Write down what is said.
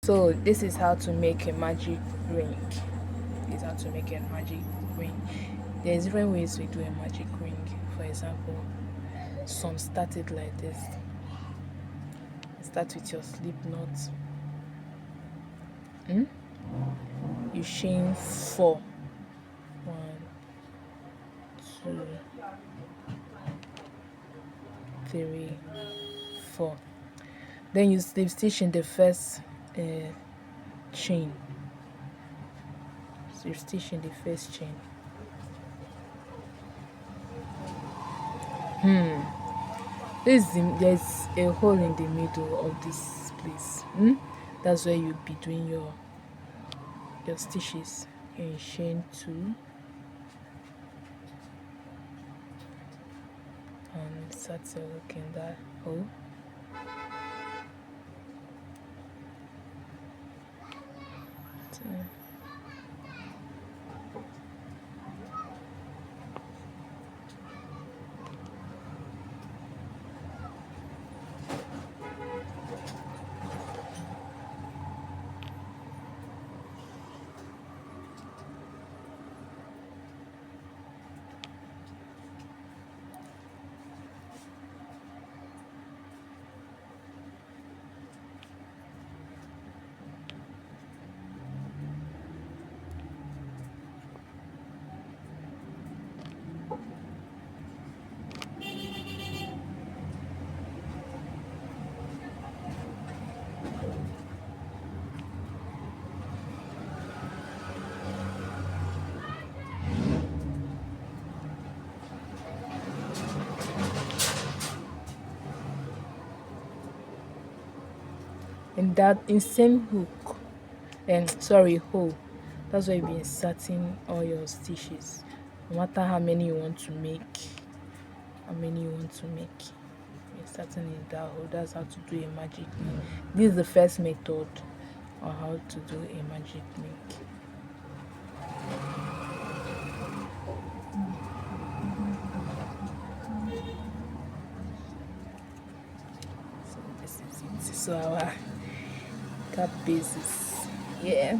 So this is how to make a magic ring. This is how to make a magic ring. There's different ways we do a magic ring. For example, some start it like this. Start with your slip knot. You chain 4. 1, 2, 3, 4. Then you slip stitch in the first chain. So you stitch in the first chain. There's a hole in the middle of this place. That's where you'll be doing your stitches. And chain 2 and start to look in that hole. Two. And that in same hook hole, that's where you'll be inserting all your stitches, no matter how many you want to make. Starting in that hole. That's how to do a magic link. This is the first method on how to do a magic link. So this is it. So our cap basis, yeah.